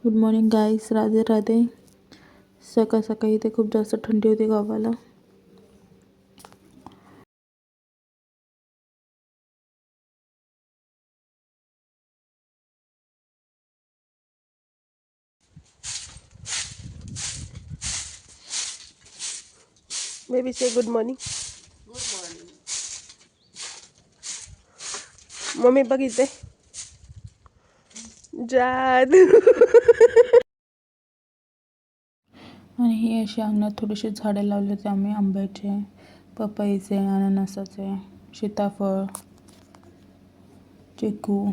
Good morning गाईस, राधे राधे. सकाळ सकाळी इथे खूप जास्त थंडी होती गावाला. Maybe say good morning. Good morning. Mummy बघ इथे जादू. आणि ही अशी अंगणात थोडीशी झाडे लावली होती आम्ही, आंब्याचे, पपईचे, अननसाचे, सीताफळ, चिकू.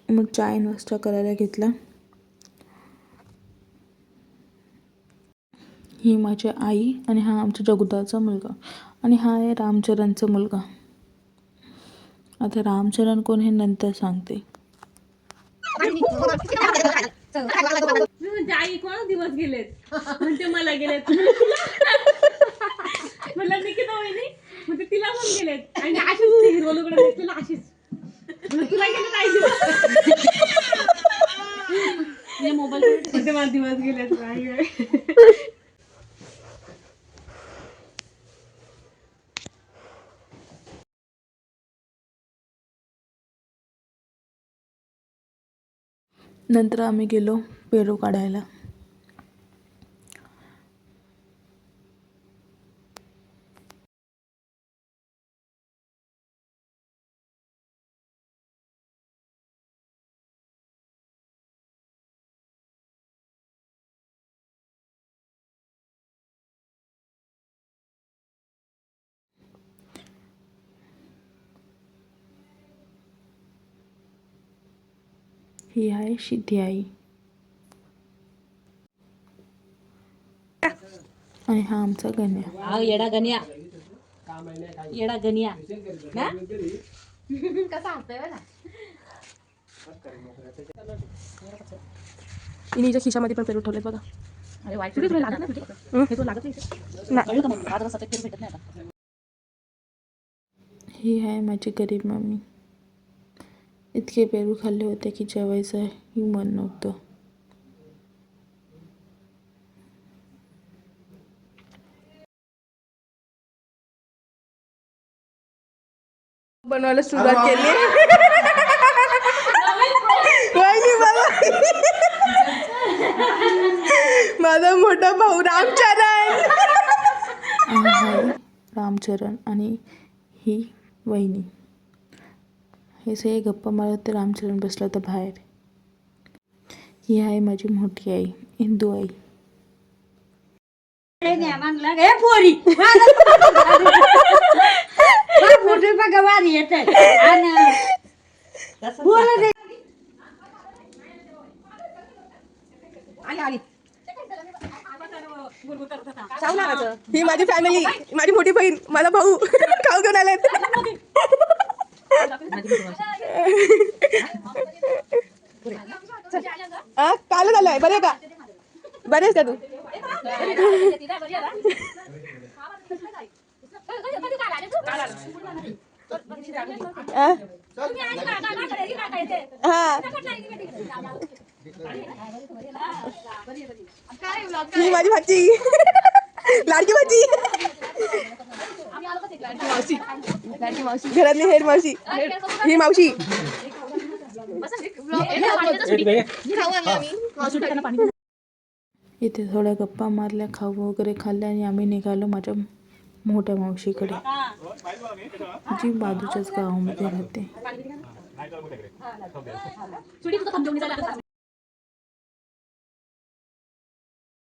मग चाय नाश्ता करायला घेतला. ही माझी आई आणि हा आमच्या जगुदाचा मुलगा आणि हा आहे रामचरणचा मुलगा. आता रामचरण कोण हे नंतर सांगते. आई कोण दिवस गेलेत म्हणजे मला गेलेत. मला निकिता वहिनी म्हणजे तिला पण गेलेत आणि आशीष हिरोकडे घेतलं ना, आशीष तुला गेले काय मोबाईल मला दिवस गेलेत. नंतर आम्ही गेलो पेरू काढायला. ही आहे शिधी आई आणि हा आमचा गण्या. येडा गण्या, येडा गण्या ना कसा हसतोय बघा. इनीच्या खिशामध्ये पण पेरू ठेवलेत बघा. अरे वाईट तुला लागत नाही हे तो लागत नाही कळलं का मग आता सतत पेरू भेटत नाही आता. ही आहे माझी गरीब मम्मी. इतके पेरू खाल्ले होते की जेवायचं ही मन नव्हतं. बनवायला सुरुवात केली. वहिनी मला माझा मोठा भाऊ रामचरण. हा रामचरण आणि ही वहिनी. हे सगळे गप्पा मारत ते रामचरण बसला होता बाहेर. ही आहे माझी मोठी आई, इंदू आई. ही माझी फॅमिली, माझी मोठी बहीण, माझा भाऊ खाऊ घेऊन आलेत. काल झालंय बरे का? बरेच का तू? ही माझी भाची, लाडकी भाची, लाडकी मावशी, घरातली हेड मावशी, ही मावशी. इथे थोड्या गप्पा मारल्या, खाऊ वगैरे खाल्ल्या आणि आम्ही निघालो माझ्या मोठ्या मावशीकडे, जी बाजूच्याच गावामध्ये राहते.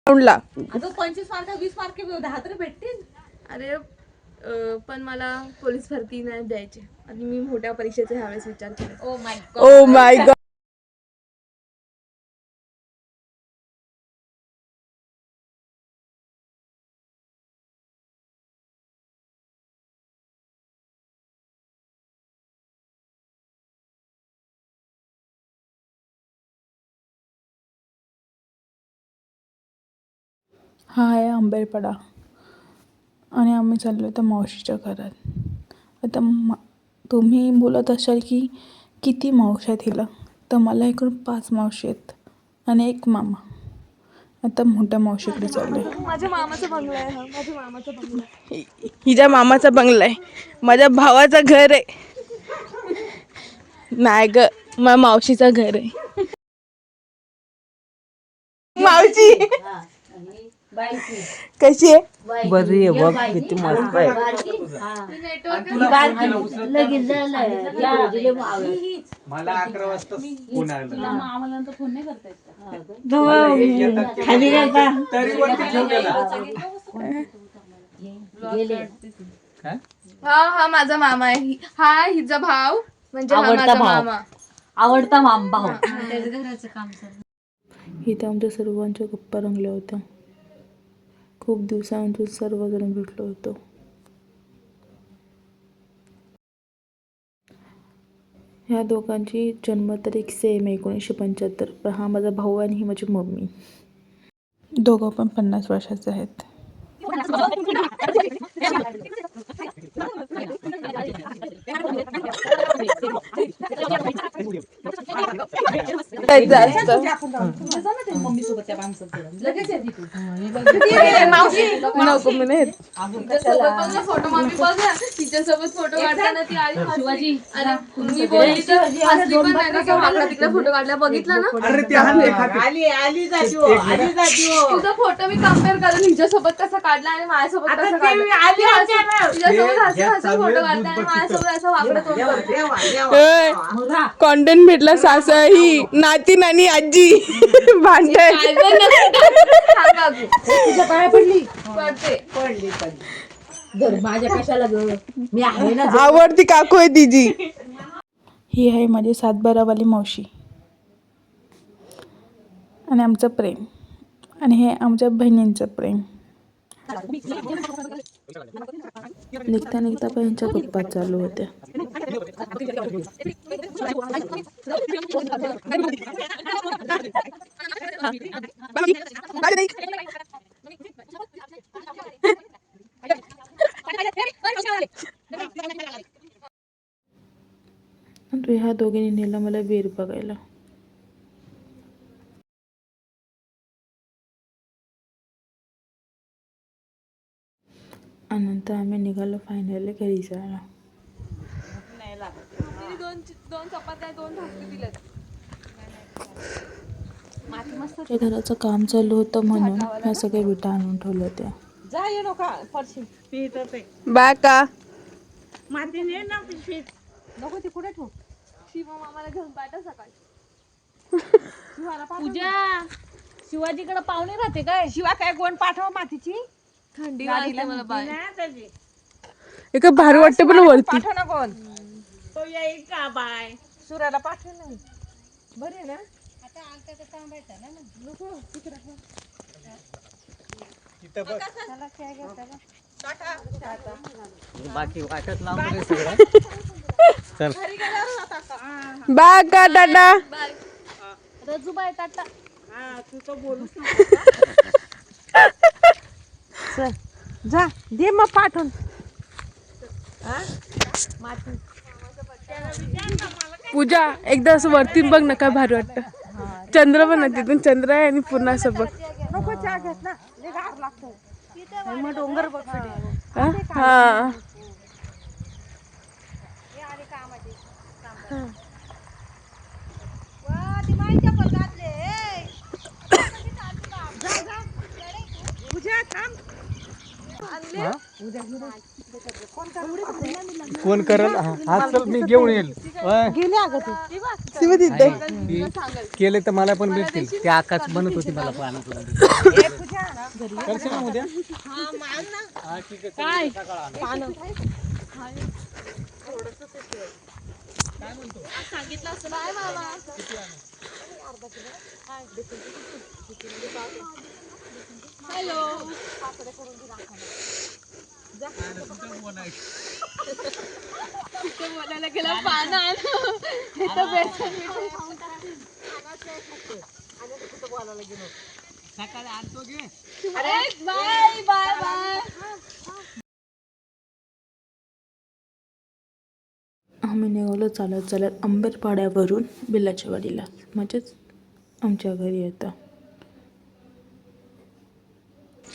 राऊंडला आता 25 मार्क 20 मार्क 10 तरी भेटतील. अरे पण मला पोलीस भरती नाही द्यायची आणि मी मोठ्या परीक्षेचा ह्यावेळेस विचार केला. Oh my oh my God. हा आहे आंबेरपाडा आणि आम्ही चाललो आहे तर मावशीच्या घरात. आता तुम्ही बोलत असाल की किती मावशी आहेत हिला, तर मला इकडून 5 मावशी आहेत आणि 1 मामा. आता मोठ्या मावशीकडे चाललो आहे. माझ्या मामाचा बंगला आहे हा, माझ्या मामाचा बंगला आहे. हिच्या मामाचा बंगला आहे, माझ्या भावाचं घर आहे. नाही ग, माझ्या मावशीचं घर आहे. मावशी कशी आहे? बरी आहे बघ, किती मस्त आहे. मला 11 वाजता फोन आला. आम्हाला नंतर फोन नाही करता येत. तरी वरती ठेवलेला. हा माझा मामा आहे. हा हिचा भाव म्हणजे हा माझा मामा. आवडता भाऊ. इथे आमच्या सर्वांच्या गप्पा रंगल्या होत्या. खूप दिवसानंतर सर्वजण भेटलो होतो. ह्या दोघांची जन्मतारीख सेम 1975. पण हा माझा भाऊ आणि ही माझी मम्मी. दोघं पण 50 वर्षाचे आहेत. मम्मी सोबत त्या माणसासोबत लगेच येते तू. नको मी नाही येत. फोटो मम्मी बघ ना, तिच्यासोबत फोटो काढताना ती आली शिवाजी. अरे मी बोलली तर हसली पण नाही का, वाकडा तिकडे फोटो काढला बघितला ना. अरे ते तुझा फोटो मी कम्पेअर करून हिच्यासोबत कसा काढला आणि माझ्यासोबत कसा काढला. तिच्यासोबत हसून फोटो काढला आणि माझ्यासोबत असं वाकडं तोंड करते. कॉन्टेंट भेटला. सासू ही नाती आणि आजी भांडण. तुझ्या पाया पडली पडते. माझ्या कशाला ग, मी आहे ना. आवडती काकू आहे तिची. ही आहे माझी 7-12वाली मावशी आणि आमचं प्रेम. आणि हे आमच्या बहिणींचं प्रेम. निघता निघता पण यांच्या गप्पा चालू होत्या. ह्या दोघींनी नेलं मला वीर बघायला. आणि नंतर आम्ही निघालो फायनली घरी जायला. दोन चपात्या 2 भाकरी दिल्यात. त्या घराचं काम चालू होतं म्हणून ह्या सगळ्या विटा आणून ठेवल्या होत्या. जा ये नका फरशी बा का माती ने ना पिशवीत नको ती कुठे ठेव. शिवा मामाला घेऊन पाठव सकाळी. पूजा शिवाजीकडे पाहुणे राहते काय. शिवा काय कोण पाठव मातीची. थंडी वाजते मला बाय. एक भारी वाटते पण वरती. पाठव ना कोण तो येईल का बाय. सुराला पाठव ना. बरे ना आता आमच्या तर थांबायचा ना. नको तिकडे बाकी वाटत लावून सगळं. चल बा का टाटा. रजूबाई टाटा. तू तो बोलूच चल जा दे मग पाठवून. पूजा एकदा असं वरती बघ ना, काय भारी वाटतं. चंद्र पण आहे तिथून. चंद्र आहे आणि पूर्ण असं बघ. नको चहा घेत ना गार लागतो. मग डोंगर बघ. हा फोन करल. हा चल मी घेऊन येईल. गेले अगं तू. शिव तिथे केले तर मला पण भेटतील. ते आकाश बनत होती मला पाहण्यात. करशील ना उद्या हा ठीक आहे चल, सकाळ आणू. बोलायला गेलं पानं आण. इथं बेसन सकाळी आणतो घे. Bye bye bye. आम्ही निघालो चालत चालत आंबेरपाड्यावरून बिलाच्या वाडीला, म्हणजेच आमच्या घरी येतं.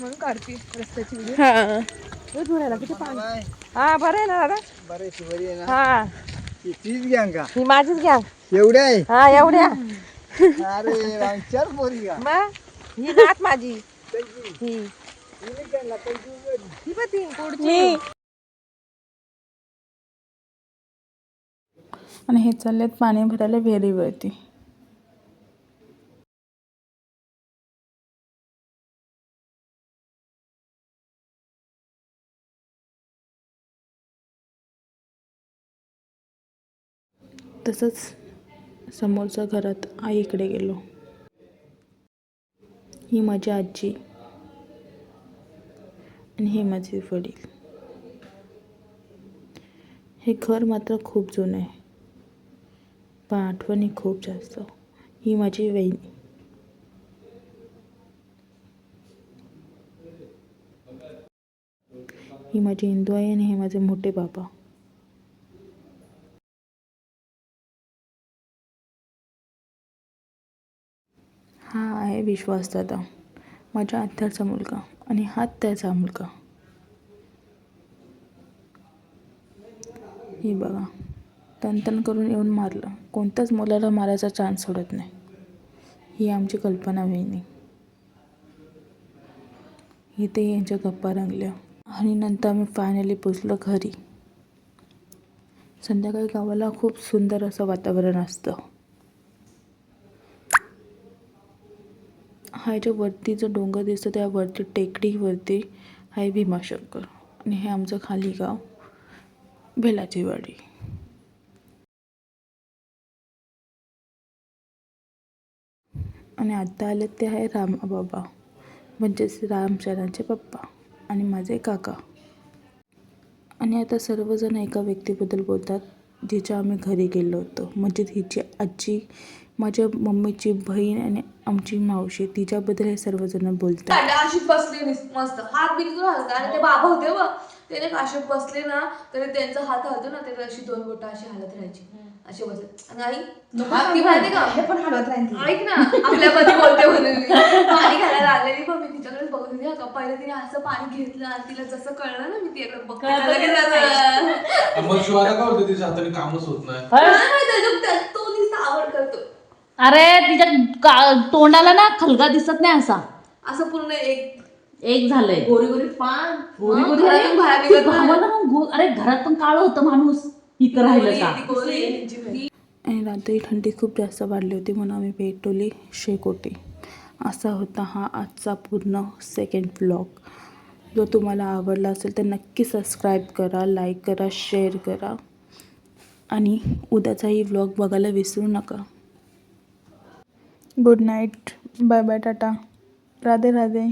म्हणून काढते रस्त्याची व्हिडिओ. हा हा बरं आहे ना दादा. बरेच बरी आहे ना. हा तीच घ्या का ही माझीच घ्या. एवढ्या आहे. हा एवढ्या. अरे चार पोरी का मग ही नात माझी. ही ही बघ ती पुढची. आणि हे चाललेत पाणी भरायला विहिरीवरती. तसंच समोरच्या घरात आईकडे गेलो. ही माझी आजी आणि हे माझे वडील. हे घर मात्र खूप जुनं आहे, पण आठवणी खूप जास्त. ही माझी वहिनी. ही माझी इंदू आहे आणि हे माझे मोठे बाबा. हा आहे विश्वास दादा, माझ्या आत्याचा मुलगा, आणि हा त्याचा मुलगा. ही बघा, तन करून येऊन मारलं. कोणत्याच मुलाला मारायचा चान्स सोडत नाही. ही आमची कल्पना वहिनी. इथे यांच्या गप्पा रंगल्या आणि नंतर आम्ही फायनली पोचलो घरी. संध्याकाळी गावाला खूप सुंदर असं वातावरण असतं. हा ज्या वरती जो डोंगर दिसतो त्यावरती टेकडीवरती आहे भीमाशंकर, आणि हे आमचं खाली गाव बेलाची वाडी. आणि आता आले ते आहे रामाबाबा, म्हणजेच रामचंद्रांचे पप्पा आणि माझे काका. आणि आता सर्वजण एका व्यक्तीबद्दल बोलतात जिच्या आम्ही घरी गेलो होतो, म्हणजे हिची आजी, माझ्या मम्मीची बहीण आणि आमची मावशी. तिच्याबद्दल हे सर्वजण बोलतात. अशीच बसली मस्त हात बिलकुल हलता. आणि ते बाबा होते बघ, त्याने असे बसले ना तरी त्यांचा हात हलतो ना, ते अशी दोन बोटं अशी हालत राहायची, असे बसले. आणि आई ती माहिती का, पण हलवत राहील. ऐक ना आपल्या पती बोलते म्हणून मी पाणी घालायला आलेली, पण मी तिच्याकडेच बघत होती का. पहिले तिने असं पाणी घेतलं आणि तिला जसं कळलं ना, मी तिच्याकडे बघते. मग शिवाला काय होतं, तिच्या हाताने कामच होत नाही. तो तिचा आवड करतो. अरे तिच्या तोंडाला ना खलगा दिसत नाही असा, असं पूर्ण एक झालंय. गोरी गोरी पान गोरी गोरी घरातून बाहेर निघत नाही. गावाला मग अरे घरात पण काळ होतं माणूस, इथं राहिलं का. ती गोरी आहे त्यांची बहीण. आणि रात्री थंडी खूप जास्त वाढली होती, म्हणून आम्ही पेटवली शेकोटी. असा होता हा आजचा पूर्ण सेकंड व्लॉग. जर तुम्हाला आवडला असेल तर नक्की सबस्क्राईब करा, लाईक करा, शेअर करा, आणि उद्याचाही व्लॉग बघायला विसरू नका. Good night, bye bye, tata, Radhe Radhe.